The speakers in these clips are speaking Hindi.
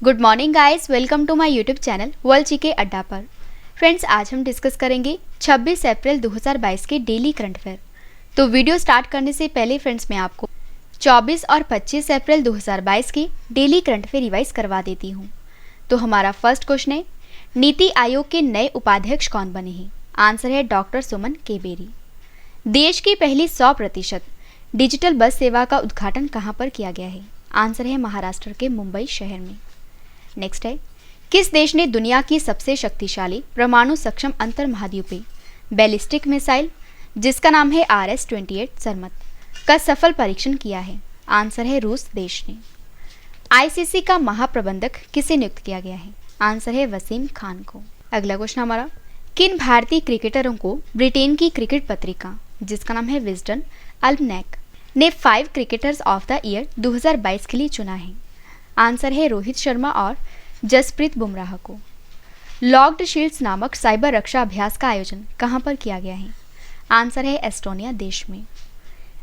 Good morning guys, welcome to my YouTube channel world GK Adda पर। फ्रेंड्स, आज हम डिस्कस करेंगे 26 अप्रैल 2022 के डेली करंट अफेयर। तो वीडियो स्टार्ट करने से पहले फ्रेंड्स मैं आपको 24 और 25 अप्रैल 2022 की डेली करंट अफेयर रिवाइज करवा देती हूँ। तो हमारा फर्स्ट क्वेश्चन है, नीति आयोग के नए उपाध्यक्ष कौन बने हैं? आंसर है डॉक्टर सुमन केबेरी। देश की पहली 100% डिजिटल बस सेवा का उद्घाटन कहाँ पर किया गया है? आंसर है महाराष्ट्र के मुंबई शहर में। नेक्स्ट है, किस देश ने दुनिया की सबसे शक्तिशाली परमाणु सक्षम अंतर महाद्वीपीय बैलिस्टिक मिसाइल जिसका नाम है RS-28 सरमत का सफल परीक्षण किया है? आंसर है रूस देश ने। ICC का महाप्रबंधक किसे नियुक्त किया गया है? आंसर है वसीम खान को। अगला क्वेश्चन हमारा, किन भारतीय क्रिकेटरों को ब्रिटेन की क्रिकेट पत्रिका जिसका नाम है विजडन अल्मनैक ने 5 क्रिकेटर्स ऑफ द ईयर 2022 के लिए चुना है? आंसर है रोहित शर्मा और जसप्रीत बुमराह को। लॉक्ड शील्ड्स नामक साइबर रक्षा अभ्यास का आयोजन कहां पर किया गया है? आंसर है एस्टोनिया देश में।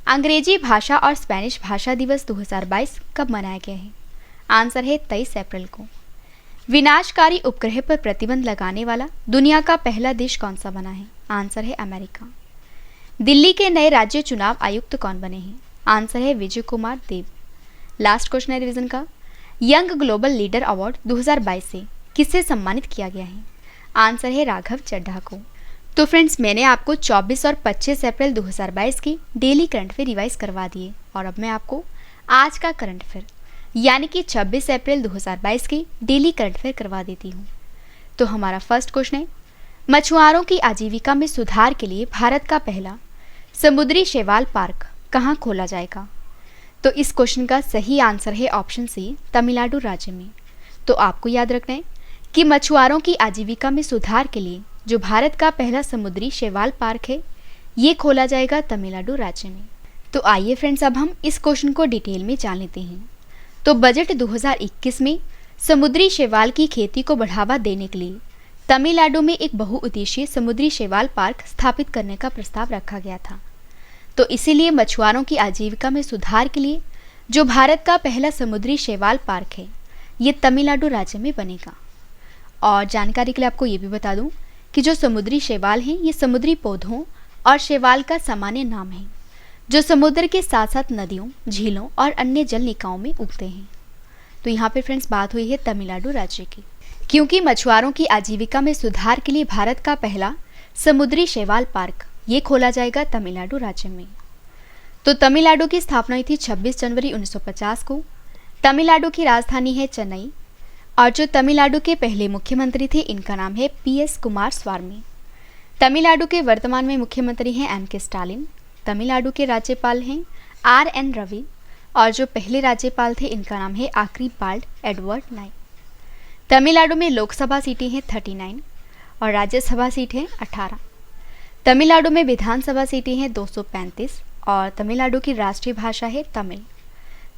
अंग्रेजी भाषा और स्पेनिश भाषा दिवस 2022 कब मनाया गया है? आंसर है 23 अप्रैल को। विनाशकारी उपग्रह पर प्रतिबंध लगाने वाला दुनिया का पहला देश कौन सा बना है? आंसर है अमेरिका। दिल्ली के नए राज्य चुनाव आयुक्त कौन बने हैं? आंसर है विजय कुमार देव। लास्ट क्वेश्चन है रिवीजन का, यंग ग्लोबल लीडर अवार्ड 2022 से किससे सम्मानित किया गया है? आंसर है राघव चड्ढा को। तो फ्रेंड्स, मैंने आपको 24 और 25 अप्रैल 2022 की डेली करंट अफेयर रिवाइज करवा दिए और अब मैं आपको आज का करंट अफेयर यानी कि 26 अप्रैल 2022 की डेली करंट अफेयर करवा देती हूँ। तो हमारा फर्स्ट क्वेश्चन है, मछुआरों की आजीविका में सुधार के लिए भारत का पहला समुद्री शैवाल पार्क कहाँ खोला जाएगा? तो इस क्वेश्चन का सही आंसर है ऑप्शन सी, तमिलनाडु राज्य में। तो आपको याद रखना है कि मछुआरों की आजीविका में सुधार के लिए जो भारत का पहला समुद्री शैवाल पार्क है, ये खोला जाएगा तमिलनाडु राज्य में। तो आइए फ्रेंड्स, अब हम इस क्वेश्चन को डिटेल में जान लेते हैं। तो बजट 2021 में समुद्री शैवाल की खेती को बढ़ावा देने के लिए तमिलनाडु में एक बहुउद्देशीय समुद्री शैवाल पार्क स्थापित करने का प्रस्ताव रखा गया था। तो इसीलिए मछुआरों की आजीविका में सुधार के लिए जो भारत का पहला समुद्री शैवाल पार्क है, ये तमिलनाडु राज्य में बनेगा। और जानकारी के लिए आपको ये भी बता दूं कि जो समुद्री शैवाल हैं, ये समुद्री पौधों और शैवाल का सामान्य नाम है जो समुद्र के साथ साथ नदियों, झीलों और अन्य जल निकायों में उगते हैं। तो यहाँ पे फ्रेंड्स बात हुई है तमिलनाडु राज्य की, क्योंकि मछुआरों की आजीविका में सुधार के लिए भारत का पहला समुद्री शैवाल पार्क ये खोला जाएगा तमिलनाडु राज्य में। तो तमिलनाडु की स्थापना हुई थी 26 जनवरी 1950 को। तमिलनाडु की राजधानी है चेन्नई और जो तमिलनाडु के पहले मुख्यमंत्री थे, इनका नाम है PS कुमार स्वामी। तमिलनाडु के वर्तमान में मुख्यमंत्री हैं MK स्टालिन। तमिलनाडु के राज्यपाल हैं RN रवि और जो पहले राज्यपाल थे, इनका नाम है आर्किबाल्ड एडवर्ड नाइक। तमिलनाडु में लोकसभा सीटें हैं 39 और राज्यसभा सीट है 18। तमिलनाडु में विधानसभा सीटें हैं 235 और तमिलनाडु की राष्ट्रीय भाषा है तमिल।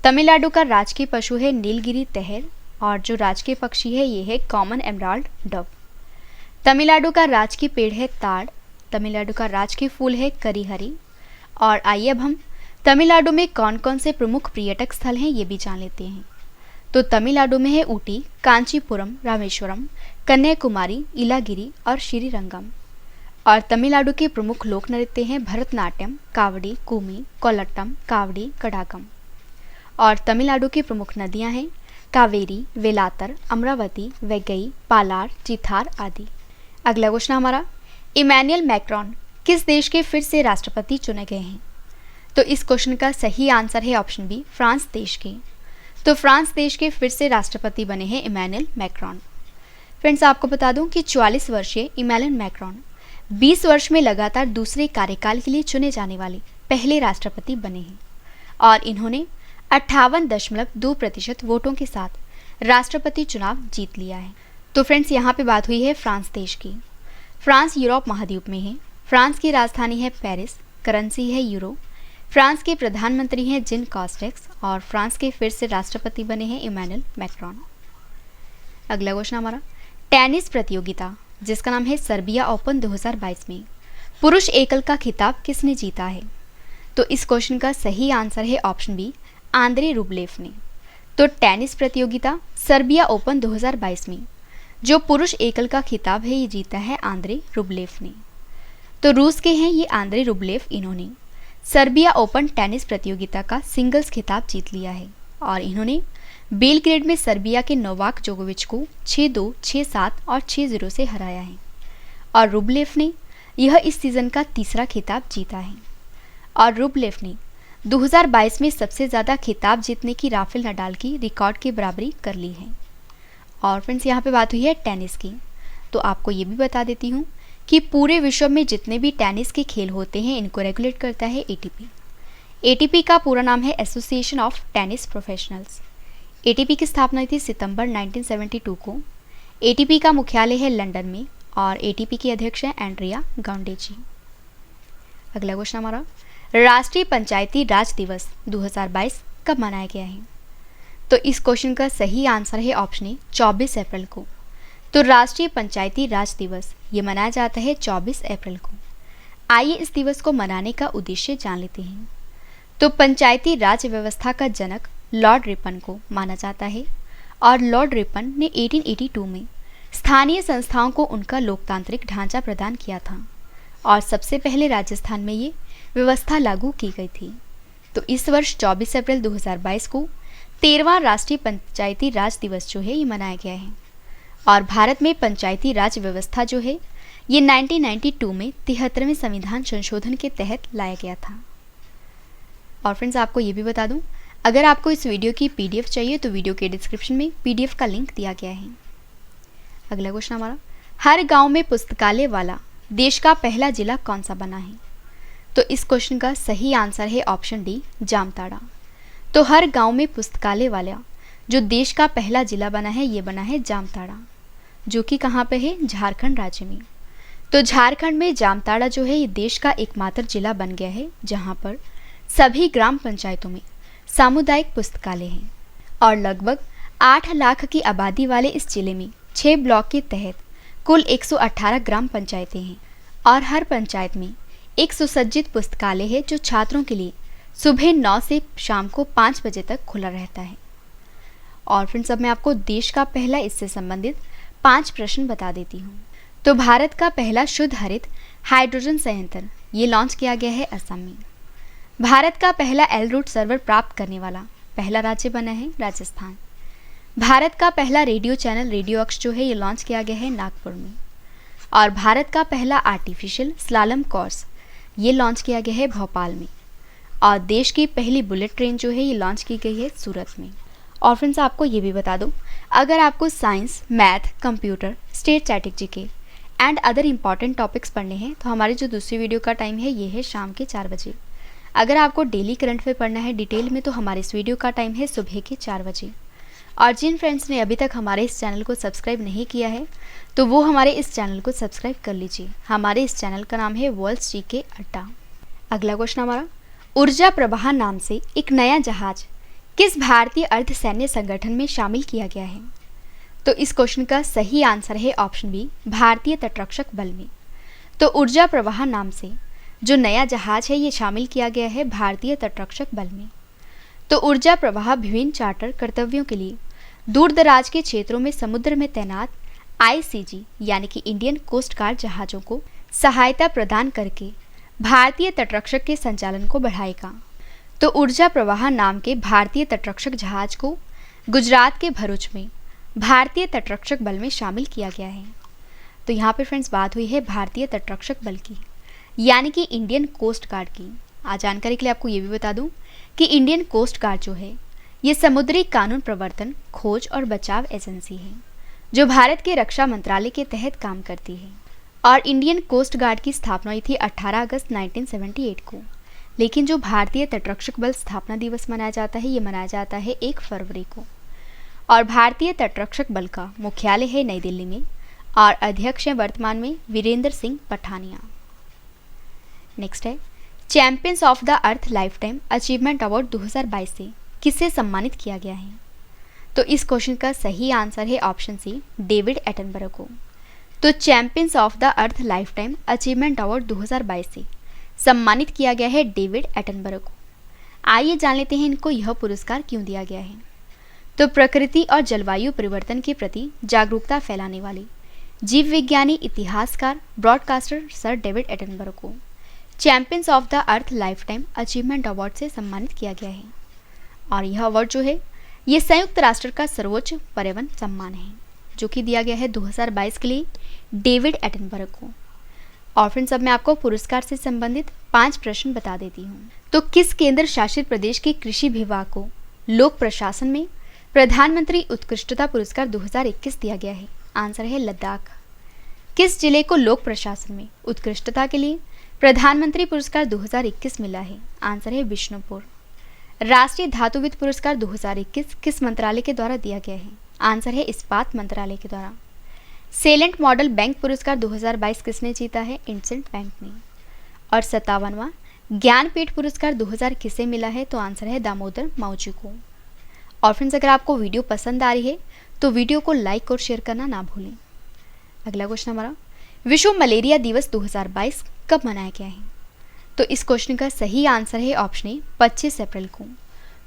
तमिलनाडु का राजकीय पशु है नीलगिरी तहर और जो राजकीय पक्षी है ये है कॉमन एमराल्ड डव। तमिलनाडु का राजकीय पेड़ है ताड़। तमिलनाडु का राजकीय फूल है करिहरी। और आइए अब हम तमिलनाडु में कौन कौन से प्रमुख पर्यटक स्थल हैं ये भी जान लेते हैं। तो तमिलनाडु में है ऊटी, कांचीपुरम, रामेश्वरम, कन्याकुमारी, इलागिरी और श्रीरंगम। और तमिलनाडु के प्रमुख लोक नृत्य हैं भरतनाट्यम, कावड़ी, कुमी, कोलट्टम, कावड़ी, कड़ाकम। और तमिलनाडु की प्रमुख नदियां हैं कावेरी, वेलातर, अमरावती, वैगई, पालार, चिथार आदि। अगला क्वेश्चन हमारा, इमैनुअल मैक्रोन किस देश के फिर से राष्ट्रपति चुने गए हैं? तो इस क्वेश्चन का सही आंसर है ऑप्शन बी, फ्रांस देश के। तो फ्रांस देश के फिर से राष्ट्रपति बने हैं इमैनुअल मैक्रोन। फ्रेंड्स, आपको बता दूं कि 44 वर्षीय इमैनुअल मैक्रोन 20 वर्ष में लगातार दूसरे कार्यकाल के लिए चुने जाने वाले पहले राष्ट्रपति बने हैं और इन्होंने 58.2% वोटों के साथ राष्ट्रपति चुनाव जीत लिया है। तो फ्रेंड्स, यहाँ पे बात हुई है फ्रांस देश की। फ्रांस यूरोप महाद्वीप में है। फ्रांस की राजधानी है पेरिस, करेंसी है यूरो। फ्रांस के प्रधानमंत्री हैं जिन कास्टेक्स और फ्रांस के फिर से राष्ट्रपति बने हैं इमैनुअल मैक्रोन। अगला क्वेश्चन हमारा, टेनिस प्रतियोगिता जिसका नाम है सर्बिया ओपन 2022 में पुरुष एकल का खिताब किसने जीता है? तो इस क्वेश्चन का सही आंसर है ऑप्शन बी, आंद्रे रूबलेव ने। तो टेनिस प्रतियोगिता सर्बिया ओपन 2022 में जो पुरुष एकल का खिताब है ये जीता है आंद्रे रुब्लेव ने। तो रूस के हैं ये आंद्रे रुब्लेव, इन्होंने सर्बिया ओपन टेनिस प्रतियोगिता का सिंगल्स खिताब जीत लिया है और इन्होंने बेलग्रेड में सर्बिया के नोवाक जोकोविच को 6-2, 6-7 और 6-0 से हराया है और रुब्लेव ने यह इस सीज़न का तीसरा खिताब जीता है और रुब्लेव ने 2022 में सबसे ज़्यादा खिताब जीतने की राफेल नडाल की रिकॉर्ड की बराबरी कर ली है। और फ्रेंड्स यहाँ पे बात हुई है टेनिस की, तो आपको ये भी बता देती हूँ कि पूरे विश्व में जितने भी टेनिस के खेल होते हैं इनको रेगुलेट करता है एटीपी। एटीपी का पूरा नाम है association of tennis professionals. ATP की स्थापना हुई थी सितंबर 1972 को। एटीपी का मुख्यालय है लंदन में और एटीपी की अध्यक्ष है एंड्रिया गाउंडेची। अगला क्वेश्चन हमारा, राष्ट्रीय पंचायती राज दिवस 2022 कब मनाया गया है? तो इस क्वेश्चन का सही आंसर है ऑप्शन ए 24 अप्रैल को। तो राष्ट्रीय पंचायती राज दिवस ये मनाया जाता है 24 अप्रैल को। आइए इस दिवस को मनाने का उद्देश्य जान लेते हैं। तो पंचायती राज व्यवस्था का जनक लॉर्ड रिपन को माना जाता है और लॉर्ड रिपन ने 1882 में स्थानीय संस्थाओं को उनका लोकतांत्रिक ढांचा प्रदान किया था और सबसे पहले राजस्थान में ये व्यवस्था लागू की गई थी। तो इस वर्ष 24 अप्रैल 2022 को 13वां राष्ट्रीय पंचायती राज दिवस जो है ये मनाया गया है और भारत में पंचायती राज व्यवस्था जो है ये 1992 में 73वें संविधान संशोधन के तहत लाया गया था। और फ्रेंड्स आपको ये भी बता दूं, अगर आपको इस वीडियो की पीडीएफ चाहिए तो वीडियो के डिस्क्रिप्शन में पीडीएफ का लिंक दिया गया है। अगला क्वेश्चन हमारा, हर गांव में पुस्तकालय वाला देश का पहला जिला कौन सा बना है? तो इस क्वेश्चन का सही आंसर है ऑप्शन डी जामताड़ा। तो हर गांव में पुस्तकालय वाला जो देश का पहला जिला बना है ये बना है जामताड़ा, जो कि कहाँ पे है? झारखंड राज्य में। तो झारखंड में जामताड़ा जो है ये देश का एकमात्र जिला बन गया है जहाँ पर सभी ग्राम पंचायतों में सामुदायिक पुस्तकालय हैं और लगभग 8 लाख की आबादी वाले इस जिले में 6 ब्लॉक के तहत कुल 118 ग्राम पंचायतें हैं और हर पंचायत में एक सुसज्जित पुस्तकालय है जो छात्रों के लिए सुबह 9 से शाम को 5 बजे तक खुला रहता है। और फ्रेंड्स अब मैं आपको देश का पहला इससे संबंधित 5 प्रश्न बता देती हूँ। तो भारत का पहला शुद्ध हरित हाइड्रोजन संयंत्र ये लॉन्च किया गया है असम में। भारत का पहला एल रूट सर्वर प्राप्त करने वाला पहला राज्य बना है राजस्थान। भारत का पहला रेडियो चैनल रेडियो अक्ष जो है ये लॉन्च किया गया है नागपुर में। और भारत का पहला आर्टिफिशियल स्लालम कोर्स ये लॉन्च किया गया है भोपाल में। और देश की पहली बुलेट ट्रेन जो है ये लॉन्च की गई है सूरत में। और फ्रेंड्स आपको ये भी बता दूं, अगर आपको science, math, computer, state static के एंड अदर इंपॉर्टेंट टॉपिक्स पढ़ने हैं तो हमारी जो दूसरी वीडियो का टाइम है ये है शाम के 4 बजे। अगर आपको डेली करंट अफेयर पढ़ना है डिटेल में तो हमारे इस वीडियो का टाइम है सुबह के 4 बजे। और जिन फ्रेंड्स ने अभी तक हमारे इस चैनल को सब्सक्राइब नहीं किया है तो वो हमारे इस चैनल को सब्सक्राइब कर लीजिए। हमारे इस चैनल का नाम है वर्ल्ड जीके अड्डा। अगला क्वेश्चन हमारा, ऊर्जा प्रवाह नाम से एक नया जहाज किस भारतीय अर्धसैन्य संगठन में शामिल किया गया है? तो इस क्वेश्चन का सही आंसर है ऑप्शन बी भारतीय तटरक्षक बल में। तो ऊर्जा प्रवाह नाम से जो नया जहाज है ये शामिल किया गया है भारतीय तटरक्षक बल में। तो ऊर्जा प्रवाह विभिन्न चार्टर कर्तव्यों के लिए दूर दराज के क्षेत्रों में समुद्र में तैनात आईसीजी यानी कि इंडियन कोस्ट गार्ड जहाज़ों को सहायता प्रदान करके भारतीय तटरक्षक के संचालन को बढ़ाएगा। तो ऊर्जा प्रवाह नाम के भारतीय तटरक्षक जहाज को गुजरात के भरूच में भारतीय तटरक्षक बल में शामिल किया गया है। तो यहाँ पे फ्रेंड्स बात हुई है भारतीय तटरक्षक बल की यानी कि इंडियन कोस्ट गार्ड की। आज जानकारी के लिए आपको ये भी बता दूं कि इंडियन कोस्ट गार्ड जो है ये समुद्री कानून प्रवर्तन, खोज और बचाव एजेंसी है जो भारत के रक्षा मंत्रालय के तहत काम करती है। और इंडियन कोस्ट गार्ड की स्थापना हुई थी 18 अगस्त 1978 को, लेकिन जो भारतीय तटरक्षक बल स्थापना दिवस मनाया जाता है ये मनाया जाता है 1 फरवरी को। और भारतीय तटरक्षक बल का मुख्यालय है नई दिल्ली में और अध्यक्ष हैं वर्तमान में वीरेंद्र सिंह पठानिया। नेक्स्ट है, champions of the earth life time achievement award 2022 से किसे सम्मानित किया गया है? तो इस क्वेश्चन का सही आंसर है ऑप्शन सी डेविड एटनबरो को। तो champions of the earth life time achievement award 2022 से सम्मानित किया गया है डेविड एटनबरो को। आइए जान लेते हैं इनको यह पुरस्कार क्यों दिया गया है। तो प्रकृति और जलवायु परिवर्तन के प्रति जागरूकता फैलाने वाले जीव विज्ञानी, इतिहासकार, ब्रॉडकास्टर सर डेविड एटनबरो को champions of the earth life time achievement award से सम्मानित किया गया है। और यह अवार्ड जो है ये संयुक्त राष्ट्र का सर्वोच्च पर्यावरण सम्मान है, जो कि दिया गया है 2022 के लिए डेविड एटनबरो को। और फ्रेंड्स, अब मैं आपको पुरस्कार से संबंधित 5 प्रश्न बता देती हूँ। तो किस केंद्र शासित प्रदेश के कृषि विभाग को लोक प्रशासन में प्रधानमंत्री उत्कृष्टता पुरस्कार 2021 दिया गया है? आंसर है लद्दाख। किस जिले को लोक प्रशासन में उत्कृष्टता के लिए प्रधानमंत्री पुरस्कार 2021 मिला है? आंसर है बिष्णुपुर। राष्ट्रीय धातुविद पुरस्कार 2021 किस मंत्रालय के द्वारा दिया गया है? आंसर है इस्पात मंत्रालय के द्वारा। सेलेंट मॉडल बैंक पुरस्कार 2022 किसने जीता है? इंडसइंड बैंक ने। और 57वां ज्ञानपीठ पुरस्कार 2000 किसे मिला है? तो आंसर है दामोदर माउजी को। और फ्रेंड्स, अगर आपको वीडियो पसंद आ रही है तो वीडियो को लाइक और शेयर करना ना भूलें। अगला क्वेश्चन हमारा, विश्व मलेरिया दिवस 2022 कब मनाया गया है? तो इस क्वेश्चन का सही आंसर है ऑप्शन ए 25 अप्रैल को।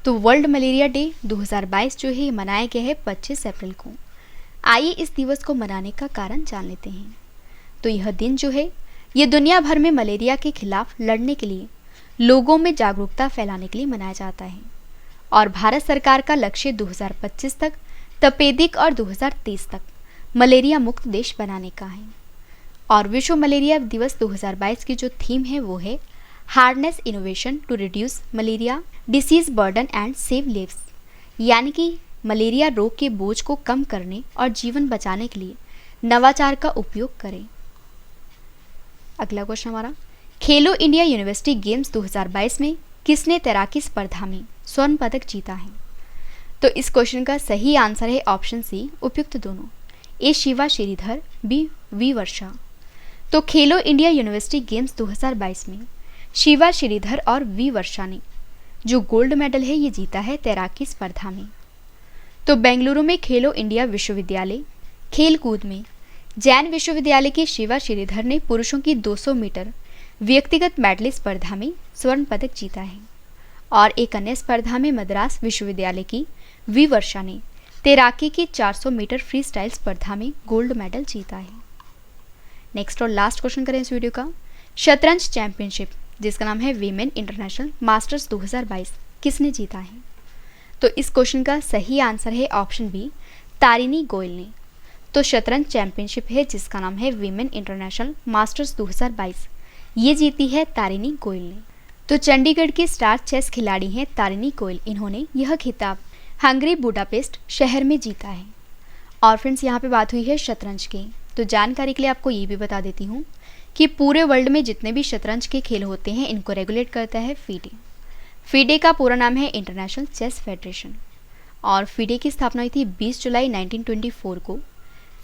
तो वर्ल्ड मलेरिया डे 2022 जो है मनाया गया है 25 अप्रैल को। आइए इस दिवस को मनाने का कारण जान लेते हैं। तो यह दिन जो है ये दुनिया भर में मलेरिया के खिलाफ लड़ने के लिए लोगों में जागरूकता फैलाने के लिए मनाया जाता है। और भारत सरकार का लक्ष्य 2025 तक तपेदिक और 2030 तक मलेरिया मुक्त देश बनाने का है। और विश्व मलेरिया दिवस 2022 की जो थीम है वो है harness innovation to reduce malaria disease burden and save lives, यानी कि मलेरिया रोग के बोझ को कम करने और जीवन बचाने के लिए नवाचार का उपयोग करें। अगला क्वेश्चन हमारा, खेलो इंडिया यूनिवर्सिटी गेम्स 2022 में किसने तैराकी स्पर्धा में स्वर्ण पदक जीता है? तो इस क्वेश्चन का सही आंसर है ऑप्शन सी उपयुक्त दोनों, ए शिवा श्रीधर, बी वी वर्षा। तो खेलो इंडिया यूनिवर्सिटी गेम्स 2022 में शिवा श्रीधर और वी वर्षा ने जो गोल्ड मेडल है ये जीता है तैराकी स्पर्धा में। तो बेंगलुरु में खेलो इंडिया विश्वविद्यालय खेल कूद में जैन विश्वविद्यालय के शिवा श्रीधर ने पुरुषों की 200 मीटर व्यक्तिगत मेडली स्पर्धा में स्वर्ण पदक जीता है। और एक अन्य स्पर्धा में मद्रास विश्वविद्यालय की वी वर्षा ने तैराकी की 400 मीटर फ्री स्टाइल स्पर्धा में गोल्ड मेडल जीता है। नेक्स्ट और लास्ट क्वेश्चन करें इस वीडियो का, शतरंज चैंपियनशिप जिसका नाम है वीमेन इंटरनेशनल मास्टर्स 2022 किसने जीता है? तो इस क्वेश्चन का सही आंसर है ऑप्शन बी तारिणी गोयल ने। तो शतरंज चैंपियनशिप है जिसका नाम है वीमेन इंटरनेशनल मास्टर्स 2022, ये जीती है तारिणी गोयल ने। तो चंडीगढ़ की स्टार चेस खिलाड़ी हैं तारिणी गोयल, इन्होंने यह खिताब हंगरी बुडापेस्ट शहर में जीता है। और फ्रेंड्स, यहाँ पे बात हुई है शतरंज की, तो जानकारी के लिए आपको ये भी बता देती हूँ कि पूरे वर्ल्ड में जितने भी शतरंज के खेल होते हैं इनको रेगुलेट करता है फीडे। फीडे का पूरा नाम है इंटरनेशनल चेस फेडरेशन। और फीडे की स्थापना हुई थी 20 जुलाई 1924 को।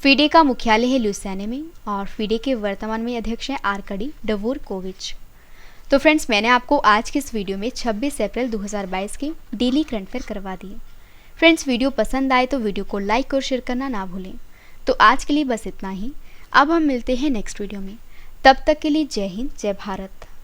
फीडे का मुख्यालय है ल्यूसियाना में और फीडे के वर्तमान में अध्यक्ष हैं आर्कडी डवोरकोविच। तो फ्रेंड्स, मैंने आपको आज की इस वीडियो में 26 अप्रैल 2022 के डेली करंट अफेयर करवा दिए। फ्रेंड्स, वीडियो पसंद आए तो वीडियो को लाइक और शेयर करना ना भूलें। तो आज के लिए बस इतना ही, अब हम मिलते हैं नेक्स्ट वीडियो में। तब तक के लिए जय हिंद, जय भारत।